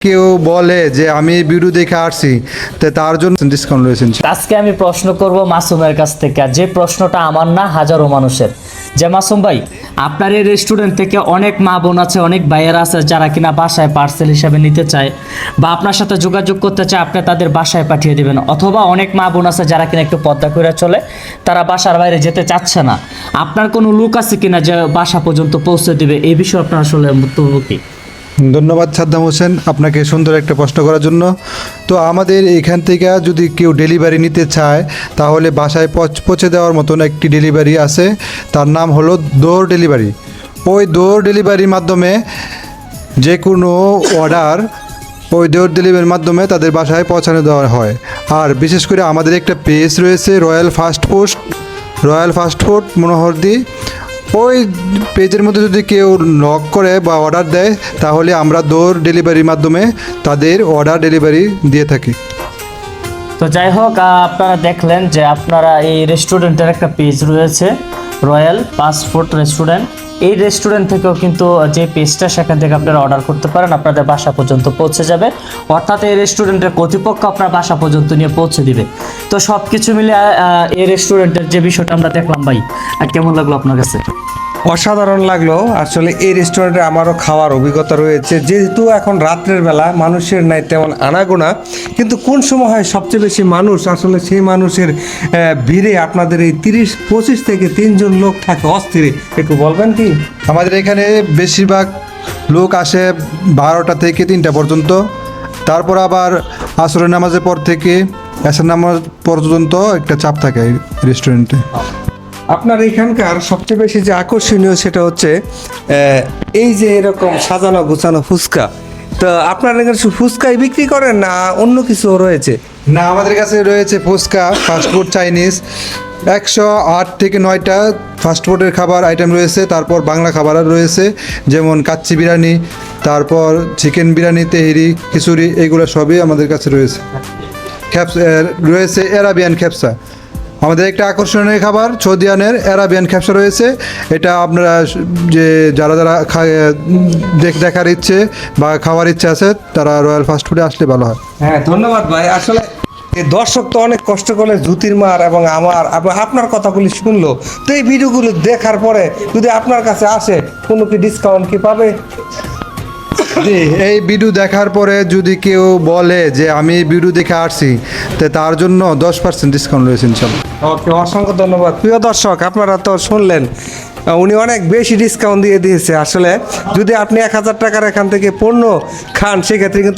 কেউ বলে যে আমি ভিডিও দেখে আসছি, তো তার জন্য ডিসকাউন্ট রয়েছে। আজকে আমি প্রশ্ন করব মাসুমের কাছ থেকে, আর যে প্রশ্নটা আমার না হাজারো মানুষের। যে মাসুম ভাই, আপনার এই রেস্টুরেন্ট থেকে অনেক মা বোন আছে, অনেক ভাইয়েরা আছে যারা কিনা বাসায় পার্সেল হিসাবে নিতে চায় বা আপনার সাথে যোগাযোগ করতে চায়, আপনি তাদের বাসায় পাঠিয়ে দেবেন। অথবা অনেক মা বোন আছে যারা কিনা একটু পর্দা করে চলে, তারা বাসার বাইরে যেতে চাচ্ছে না। আপনার কোনো লোক আছে কিনা যে বাসা পর্যন্ত পৌঁছে দিবে? এই বিষয়ে আপনার আসলে বক্তব্য কি? ধন্যবাদ সাদ্দাম হোসেন আপনাকে সুন্দর একটা প্রশ্ন করার জন্য। তো আমাদের এখান থেকে যদি কেউ ডেলিভারি নিতে চায় তাহলে বাসায় পৌঁছে দেওয়ার মতন একটি ডেলিভারি আছে, তার নাম হলো ডোর ডেলিভারি। ওই ডোর ডেলিভারির মাধ্যমে যে কোনো অর্ডার ওই ডোর ডেলিভারির মাধ্যমে তাদের বাসায় পৌঁছানো দেওয়া হয়। আর বিশেষ করে আমাদের একটা পেজ রয়েছে রয়্যাল ফাস্ট ফুড মনোহরদী। ওই পেজের মধ্যে যদি কেউ নক করে বা অর্ডার দেয় তাহলে আমরা ডোর ডেলিভারির মাধ্যমে তাদের অর্ডার ডেলিভারি দিয়ে থাকি। তো যাই হোক, আপনারা দেখলেন যে আপনারা এই রেস্টুরেন্টের একটা পেজ রয়েছে, রয়্যাল ফাস্ট ফুড রেস্টুরেন্ট। এই রেস্টুরেন্ট থেকেও কিন্তু যে পেজটা, সেখান থেকে আপনারা অর্ডার করতে পারেন, আপনাদের বাসা পর্যন্ত পৌঁছে যাবে। অর্থাৎ এই রেস্টুরেন্টের কর্তৃপক্ষ আপনার বাসা পর্যন্ত নিয়ে পৌঁছে দিবে। তো সব কিছু মিলে এই রেস্টুরেন্টের যে বিষয়টা আমরা দেখলাম ভাই, আর কেমন লাগলো আপনার কাছে? অসাধারণ লাগলো। আসলে এই রেস্টুরেন্টে আমারও খাওয়ার অভিজ্ঞতা রয়েছে। যেহেতু এখন রাত্রের বেলা মানুষের নাই তেমন আনাগোনা, কিন্তু কোন সময় হয় সবচেয়ে বেশি মানুষ, আসলে সেই মানুষের ভিড়ে আপনাদের এই 30-25 থেকে 3 জন লোক থাকে অস্থির। একটু বলবেন কি? আমাদের এখানে বেশিরভাগ লোক আসে 12টা থেকে 3টা পর্যন্ত, তারপর আবার আসরের নামাজের পর থেকে এশার নামাজ পর্যন্ত একটা চাপ থাকে এই রেস্টুরেন্টে। আপনার এখানকার সবচেয়ে বেশি যে আকর্ষণীয় সেটা হচ্ছে এই যে এরকম সাজানো গোছানো ফুচকা। তো আপনার এখানে শুধু ফুচকাই বিক্রি করেন না অন্য কিছুও রয়েছে? না, আমাদের কাছে রয়েছে ফুচকা, ফাস্টফুড, চাইনিজ, 108 থেকে 9টা ফাস্টফুডের খাবার আইটেম রয়েছে। তারপর বাংলা খাবার রয়েছে, যেমন কাচ্চি বিরিয়ানি, তারপর চিকেন বিরিয়ানি, তেহেরি, খিচুড়ি, এইগুলো সবই আমাদের কাছে রয়েছে। রয়েছে অ্যারাবিয়ান খ্যাপসা, আমাদের একটা আকর্ষণীয় খাবার সৌদিয়ানের অ্যারাবিয়ান খ্যাপসা রয়েছে। এটা আপনারা যে যারা দেখার ইচ্ছে বা খাওয়ার ইচ্ছে আছে তারা রয়্যাল ফাস্ট ফুডে আসলে ভালো হয়। হ্যাঁ, ধন্যবাদ ভাই। আসলে এই দর্শক তো অনেক কষ্ট করে জ্যোতির্মার এবং আপনার কথাগুলি শুনলো। তো এই ভিডিওগুলো দেখার পরে যদি আপনার কাছে আসে, কোনো কি ডিসকাউন্ট কি পাবে? জি, এই ভিডিও দেখার পরে যদি কেউ বলে যে আমি ভিডিও দেখে আসছি, তো তার জন্য 10% ডিসকাউন্ট রয়েছে ইনশাল্লাহ। ওকে, অসংখ্য ধন্যবাদ। প্রিয় দর্শক, আপনারা তো শুনলেন উনি অনেক বেশি ডিসকাউন্ট দিয়ে দিয়েছে। আসলে যদি আপনি 1000 টাকার এখান থেকে পণ্য খান, সেক্ষেত্রে কিন্তু